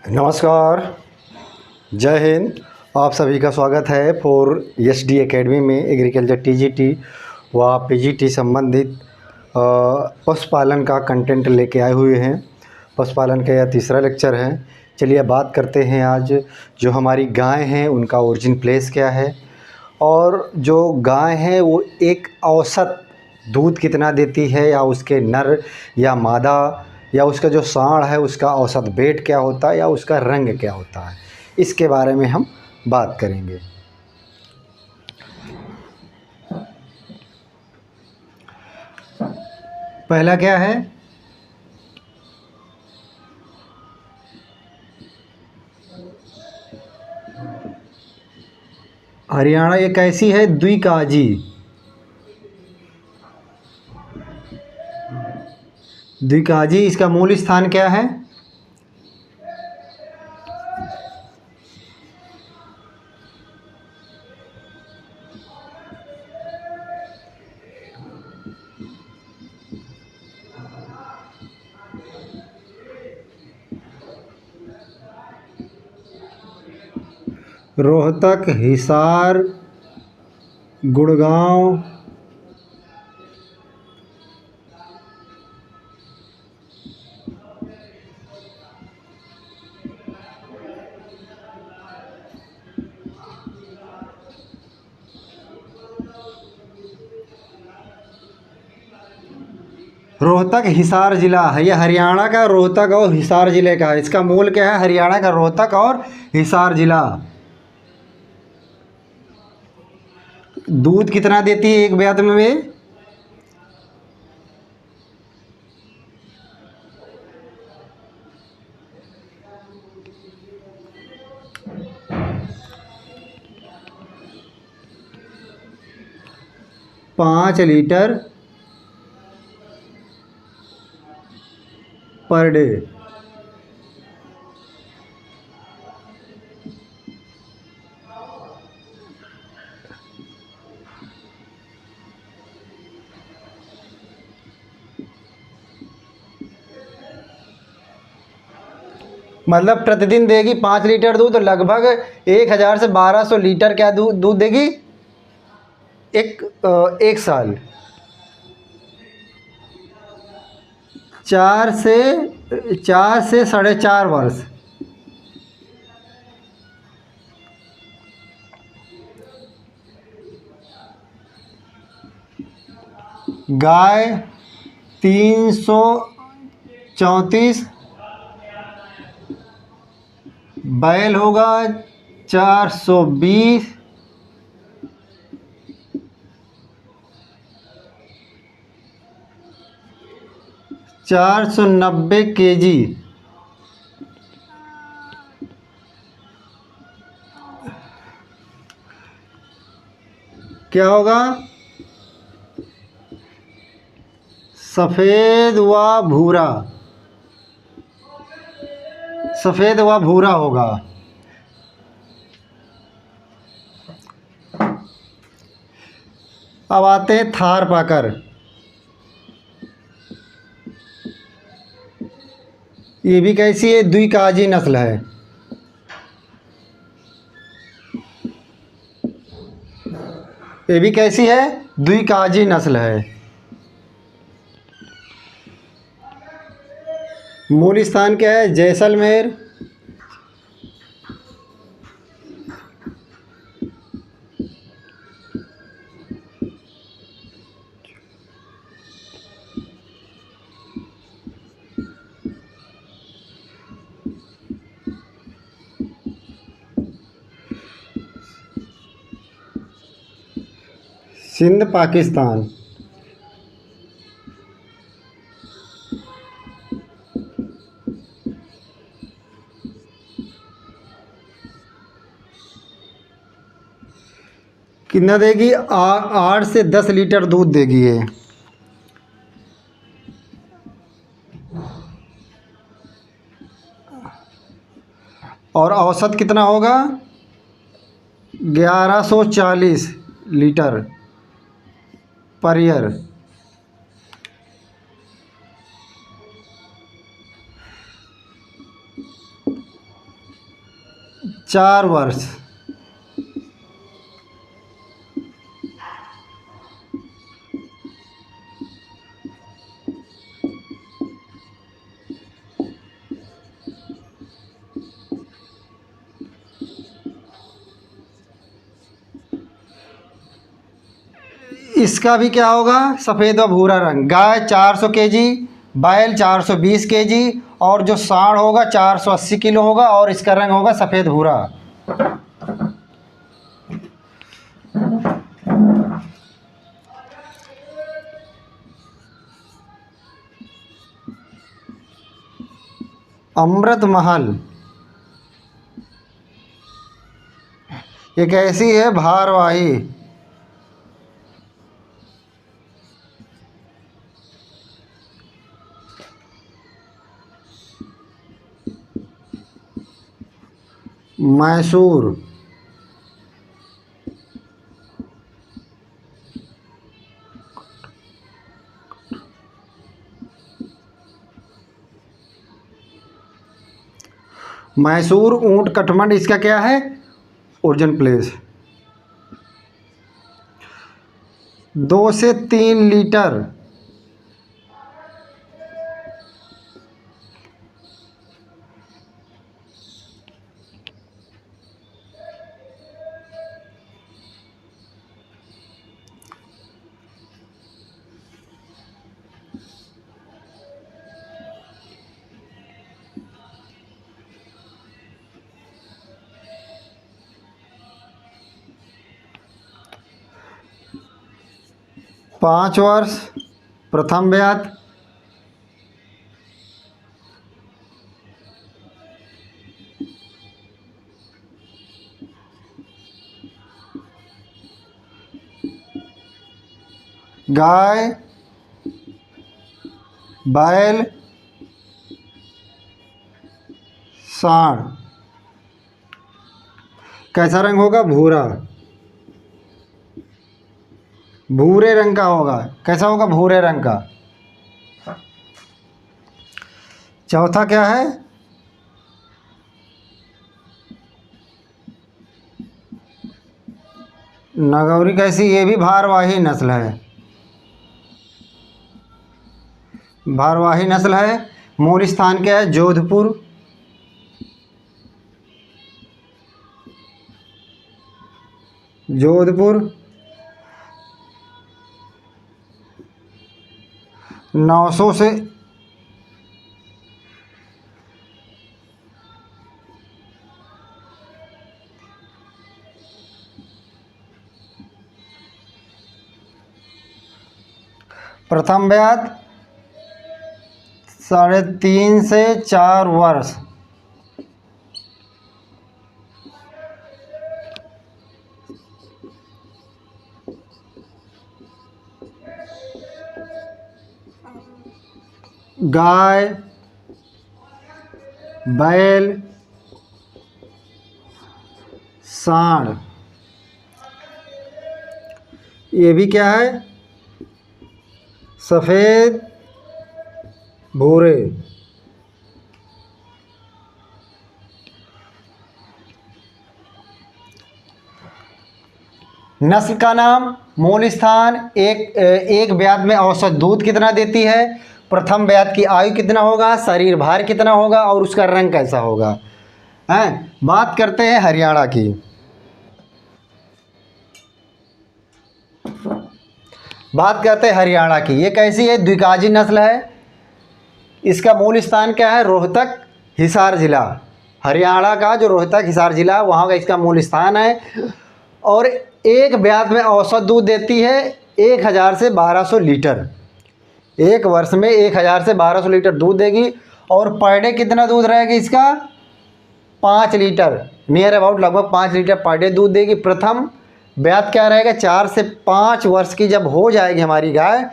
नमस्कार, जय हिंद। आप सभी का स्वागत है फॉर एसडी एकेडमी में एग्रीकल्चर टीजीटी व पीजीटी संबंधित पशुपालन का कंटेंट लेके आए हुए हैं। पशुपालन का यह तीसरा लेक्चर है। चलिए बात करते हैं आज जो हमारी गाय हैं उनका ओरिजिन प्लेस क्या है, और जो गाय है वो एक औसत दूध कितना देती है, या उसके नर या मादा, या उसका जो साँड़ है उसका औसत वेट क्या होता है, या उसका रंग क्या होता है, इसके बारे में हम बात करेंगे। पहला क्या है, हरियाणा एक ऐसी है द्विकाजी। द्विकाजी इसका मूल स्थान क्या है? रोहतक, हिसार, गुड़गांव, रोहतक हिसार ज़िला है। यह हरियाणा का रोहतक और हिसार ज़िले का है। इसका मूल क्या है? हरियाणा का रोहतक और हिसार ज़िला। दूध कितना देती है एक ब्यात में? पाँच लीटर पर डे। मतलब प्रतिदिन देगी 5 लीटर दूध, तो लगभग 1000 से 1200 लीटर क्या दूध देगी एक साल। 4 से 4.5 वर्ष। गाय 334, बैल होगा 420, 490 kg। क्या होगा? सफ़ेद व भूरा, सफ़ेद व भूरा होगा। अब आते हैं थार पाकर। ये भी कैसी है? द्विकाजी नस्ल है। ये भी कैसी है? द्विकाजी नस्ल है। मूल स्थान क्या है? जैसलमेर। सिंध, पाकिस्तान। कितना देगी? 8 से 10 लीटर दूध देगी ये। और औसत कितना होगा? 1140 लीटर पर ईयर। 4 वर्ष। इसका भी क्या होगा, सफ़ेद व भूरा रंग। गाय 400 केजी, बैल 420 केजी, और जो सांड होगा 480 किलो होगा, और इसका रंग होगा सफ़ेद भूरा। अमृत महल एक ऐसी है भारवाही। मैसूर। मैसूर ऊंट कटमंड इसका क्या है, ओरिजिन प्लेस। 2 से 3 लीटर। पाँच वर्ष प्रथम ब्याज। गाय, बैल, सांड। कैसा रंग होगा, भूरा, भूरे रंग का होगा। कैसा होगा, भूरे रंग का। चौथा क्या है, नगौरी। कैसी, ये भी भारवाही नस्ल है। भारवाही नस्ल है। मूल स्थान क्या है, जोधपुर। जोधपुर। 900 से प्रथम ब्याज 3.5 से 4 वर्ष। गाय, बैल, सांड। ये भी क्या है, सफ़ेद भूरे। नस्ल का नाम, मूल स्थान, एक ब्याज में औसत दूध कितना देती है, प्रथम ब्याज की आयु कितना होगा, शरीर भार कितना होगा, और उसका रंग कैसा होगा। हैं, बात करते हैं हरियाणा की। बात करते हैं हरियाणा की। ये कैसी है, द्विकाजी नस्ल है। इसका मूल स्थान क्या है, रोहतक हिसार ज़िला। हरियाणा का जो रोहतक हिसार ज़िला, वहाँ का इसका मूल स्थान है। और एक ब्याज में औसत दूध देती है 1000 से 1200 लीटर। एक वर्ष में 1000 से 1200 लीटर दूध देगी। और पर डे कितना दूध रहेगा इसका, 5 लीटर, नियर अबाउट लगभग 5 लीटर पर डे दूध देगी। प्रथम ब्याज क्या रहेगा, 4 से 5 वर्ष की जब हो जाएगी हमारी गाय,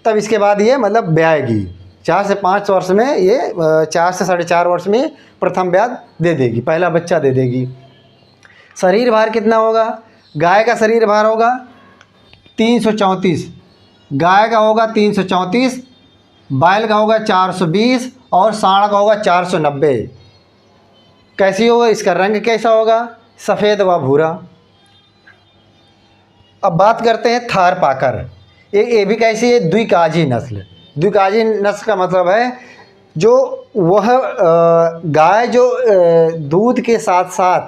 तब इसके बाद ये मतलब ब्याएगी। 4 से 5 वर्ष में ये 4 से 4.5 वर्ष में प्रथम ब्याज दे देगी, पहला बच्चा दे देगी। शरीर भार कितना होगा, गाय का शरीर भार होगा 334। गाय का होगा 334, बैल का होगा 420, और सांड का होगा 490। कैसी होगा, इसका रंग कैसा होगा, सफ़ेद व भूरा। अब बात करते हैं थार पाकर। ये भी कैसी है, द्विकाजी नस्ल। द्विकाजी नस्ल का मतलब है जो वह गाय जो दूध के साथ साथ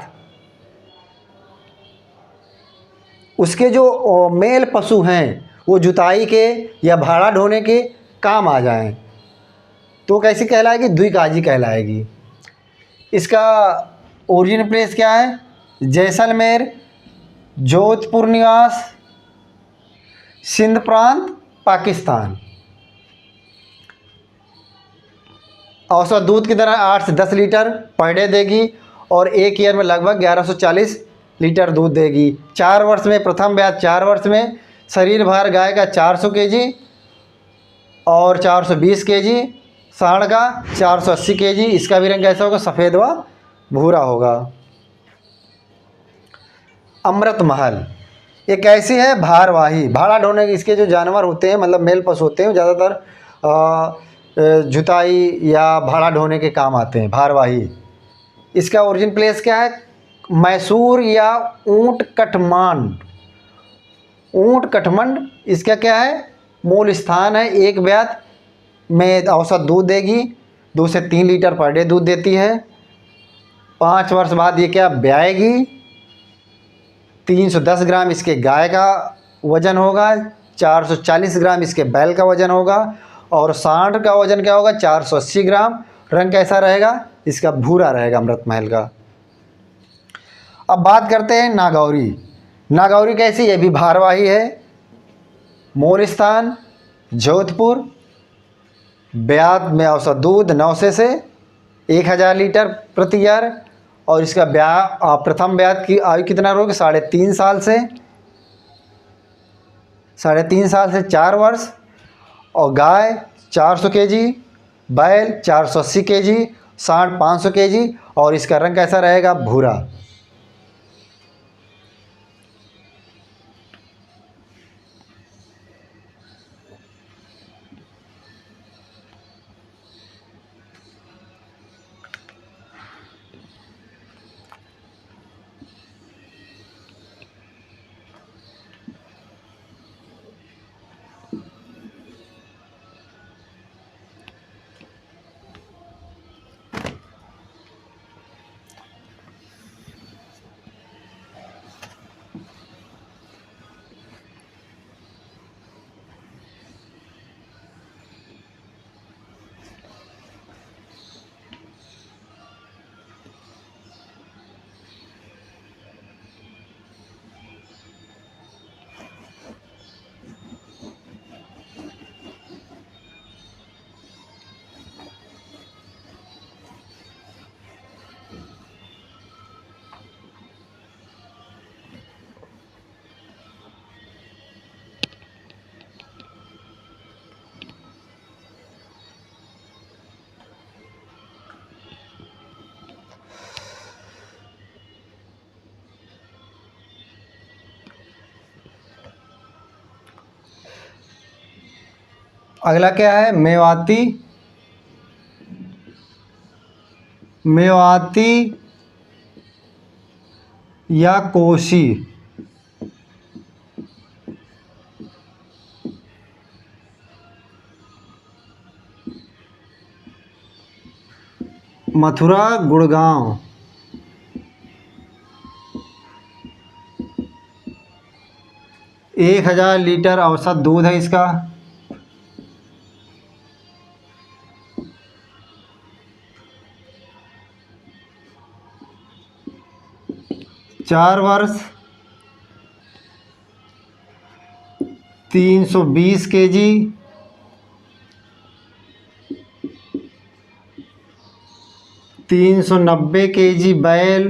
उसके जो मेल पशु हैं वो जुताई के या भाड़ा ढोने के काम आ जाएं तो कैसी कहलाएगी, द्विकाजी कहलाएगी। इसका ओरिजिन प्लेस क्या है, जैसलमेर, जोधपुर निवास, सिंध प्रांत, पाकिस्तान। औसत दूध की तरह 8 से 10 लीटर पर डे देगी और एक ईयर में लगभग 1140 लीटर दूध देगी। 4 वर्ष में प्रथम ब्याज, 4 वर्ष में शरीर भार गाय का 400 केजी और 420 केजी, सांड का 480 केजी। इसका भी रंग कैसा होगा, सफ़ेद व भूरा होगा। अमृत महल एक ऐसी है भारवाही, भाड़ा ढोने के इसके जो जानवर होते हैं मतलब मेल पशु होते हैं ज़्यादातर जुताई या भाड़ा ढोने के काम आते हैं, भारवाही। इसका ओरिजिन प्लेस क्या है, मैसूर या ऊंट कठमांड। ऊंट कठमांड इसका क्या है, मूल स्थान है। एक ब्यात में औसत दूध देगी, 2 से 3 लीटर पर डे दूध देती है। 5 वर्ष बाद ये क्या ब्याएगी। 310 ग्राम इसके गाय का वज़न होगा, 440 ग्राम इसके बैल का वज़न होगा और सांड का वज़न क्या होगा, 480 ग्राम। रंग कैसा रहेगा, इसका भूरा रहेगा अमृत महल का। अब बात करते हैं नागौरी। नागौरी कैसी, ये भी भारवाही है। मूल स्थान जोधपुर। ब्यात में औसत दूध 900 से 1000 लीटर प्रति ईयर और इसका प्रथम ब्यात की आयु कितना होगी, 3.5 साल से 4 वर्ष और गाय 400 केजी, बैल 480 केजी, सांड 500 केजी और इसका रंग कैसा रहेगा, भूरा। अगला क्या है, मेवाती। मेवाती या कोसी। मथुरा, गुड़गांव। 1000 लीटर औसत दूध है इसका। चार वर्ष 320 केजी, 390 केजी बैल,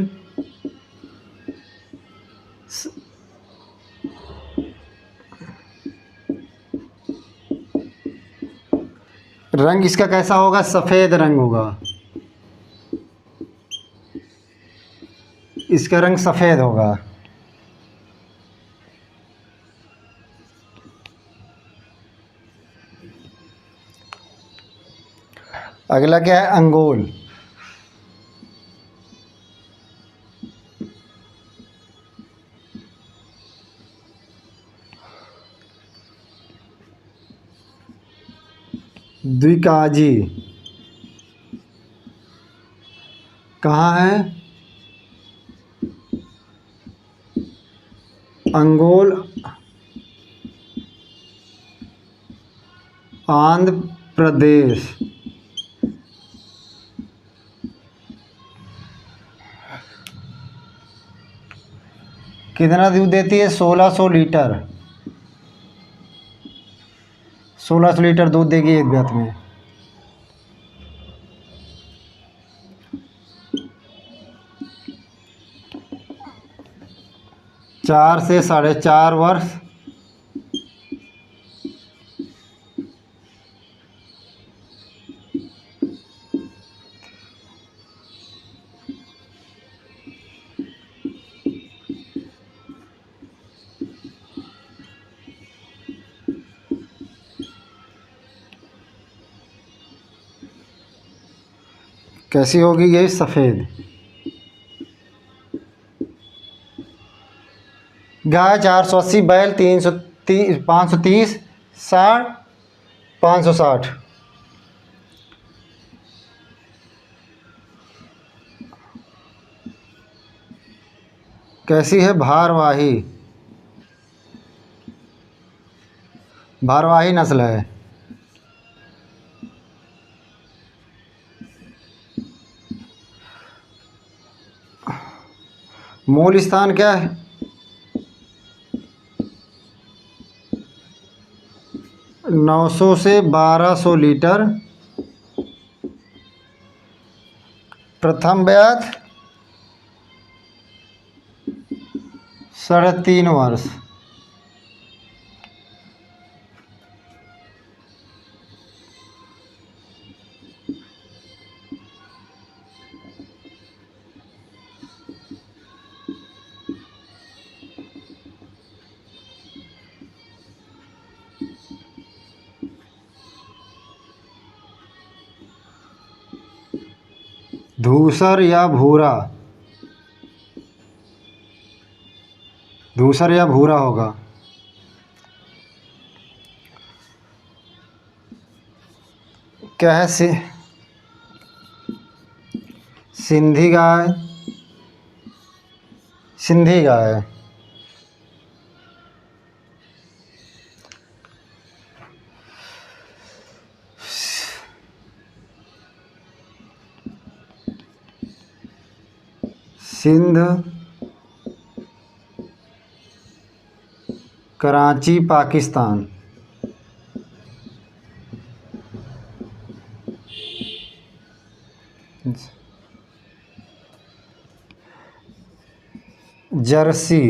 रंग इसका कैसा होगा, सफ़ेद रंग होगा। इसका रंग सफ़ेद होगा। अगला क्या है, अंगोल। द्विकाजी कहाँ है? अंगोल, आंध्र प्रदेश। कितना दूध देती है? 1600 लीटर। 1600 लीटर दूध देगी एक ब्यात में। चार से 4.5 वर्ष। कैसी होगी ये? सफ़ेद। गाय 480, बैल 330, 530, साढ़ 560। कैसी है? भारवाही। भारवाही नस्ल है। मूल स्थान क्या है? नौ सौ से 1200 लीटर। प्रथम ब्याज 3.5 वर्ष। धूसर या भूरा? धूसर या भूरा होगा। क्या है? सिंधी गाय। सिंधी गाय। सिंध, कराची, पाकिस्तान। जर्सी।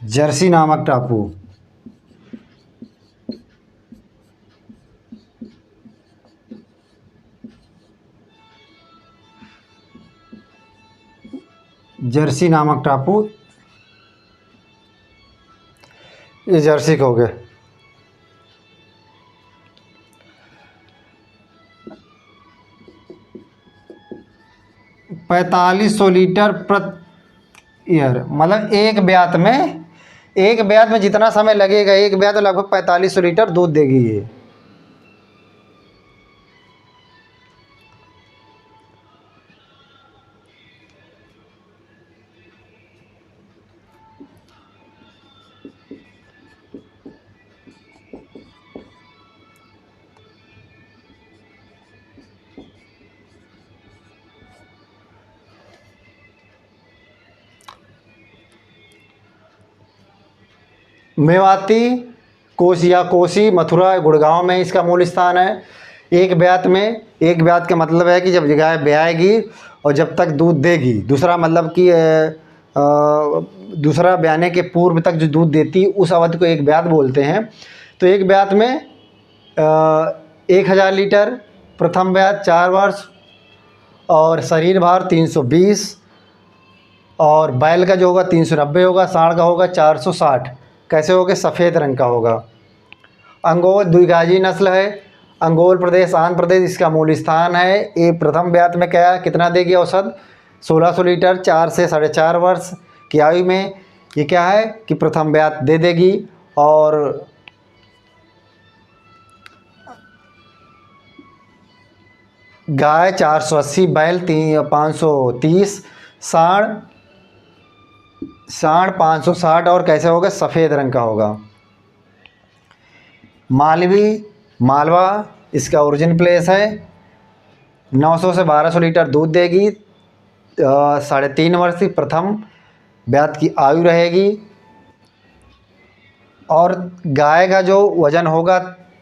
जर्सी नामक टापू। जर्सी नामक टापू, ये जर्सी के हो गए। पैंतालीस सौ लीटर प्रति ईयर, मतलब एक ब्यात में जितना समय लगेगा, एक ब्यात लगभग 4500 लीटर दूध देगी ये। मेवाती, कोसिया, कोसी, मथुरा, गुड़गांव में इसका मूल स्थान है। एक ब्यात का मतलब है कि जब गाय ब्याएगी और जब तक दूध देगी। दूसरा मतलब कि दूसरा ब्याने के पूर्व तक जो दूध देती उस अवधि को एक ब्यात बोलते हैं। तो एक ब्यात में 1000 लीटर, प्रथम ब्यात 4 वर्ष, और शरीर भार 320, और बैल का जो होगा 390 होगा, साढ़ का होगा 460। कैसे होगा? सफ़ेद रंग का होगा। अंगोल द्विगाजी नस्ल है। अंगोल प्रदेश, आंध्र प्रदेश इसका मूल स्थान है। ये प्रथम ब्यात में कितना देगी औसत? 1600 लीटर, 4 से 4.5 वर्ष की आयु में। ये क्या है कि प्रथम ब्यात दे देगी। और गाय 480, बैल 530, सांड 560 और कैसे होगा, सफ़ेद रंग का होगा। मालवा इसका ओरिजिन प्लेस है। 900 से 1200 लीटर दूध देगी। 3.5 वर्ष की प्रथम ब्यात की आयु रहेगी। और गाय का जो वज़न होगा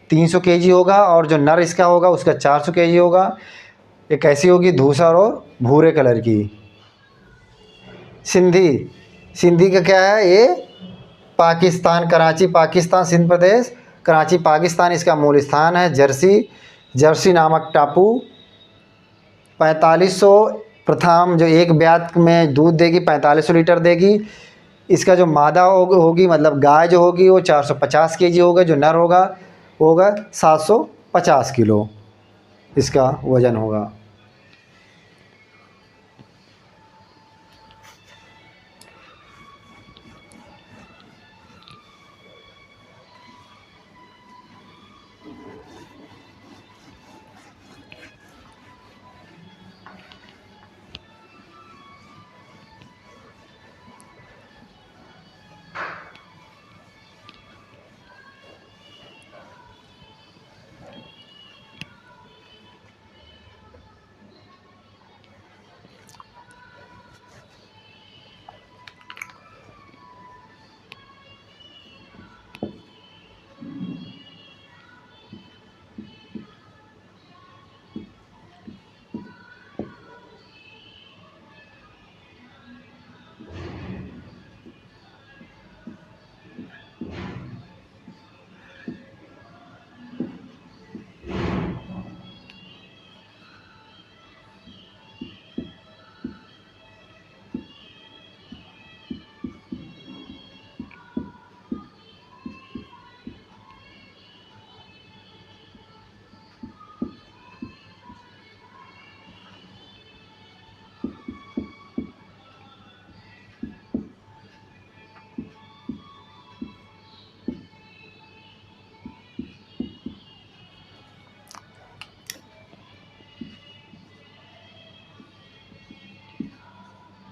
300 केजी होगा, और जो नर इसका होगा उसका 400 केजी होगा। ये कैसी होगी, धूसर और भूरे कलर की। सिंधी का क्या है, ये पाकिस्तान, कराची पाकिस्तान, सिंध प्रदेश, कराची पाकिस्तान इसका मूल स्थान है। जर्सी नामक टापू। 4500 प्रथम जो एक ब्यात में दूध देगी 4500 लीटर देगी। इसका जो मादा होगी मतलब गाय जो होगी वो 450 केजी होगा। जो नर होगा वो होगा 750 किलो इसका वज़न होगा।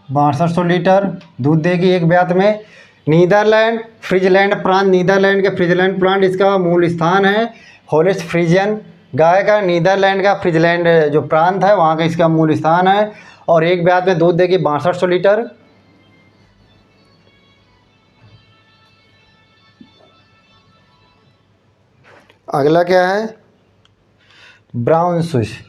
सौ लीटर दूध देगी एक ब्यात में। फ्रीजलैंड प्रांत, नीदरलैंड के फ्रीजलैंड प्रांत इसका मूल स्थान है। होलिस्ट फ्रीजियन गाय का नीदरलैंड का फ्रीजलैंड जो प्रांत है वहाँ का इसका मूल स्थान है। और एक ब्यात में दूध देगी 6200 लीटर। अगला क्या है, ब्राउन स्विस।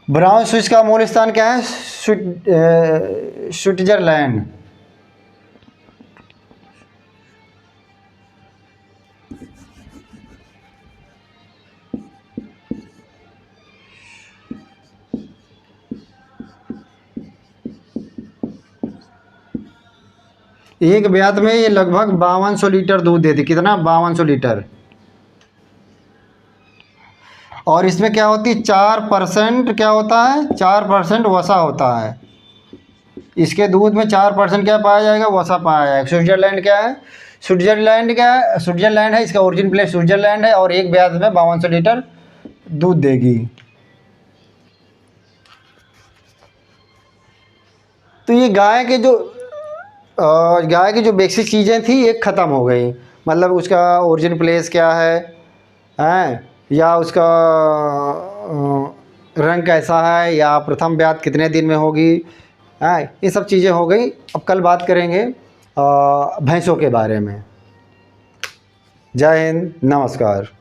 ब्राउन स्विस का मूल स्थान क्या है, स्विट्जरलैंड। एक ब्यात में ये लगभग 5200 लीटर दूध देती। कितना, 5200 लीटर। और इसमें क्या होती है, 4% क्या होता है, 4% वसा होता है। इसके दूध में 4% क्या पाया जाएगा, वसा पाया जाएगा। स्विट्जरलैंड क्या है, स्विट्जरलैंड है, इसका ओरिजिन प्लेस स्विट्जरलैंड है। और एक ब्यात में 5200 लीटर दूध देगी। तो ये गाय की जो बेसिक चीज़ें थी ये ख़त्म हो गई। मतलब उसका ओरिजिन प्लेस क्या है या उसका रंग कैसा है, या प्रथम ब्यात कितने दिन में होगी, है, ये सब चीज़ें हो गई। अब कल बात करेंगे भैंसों के बारे में। जय हिंद, नमस्कार।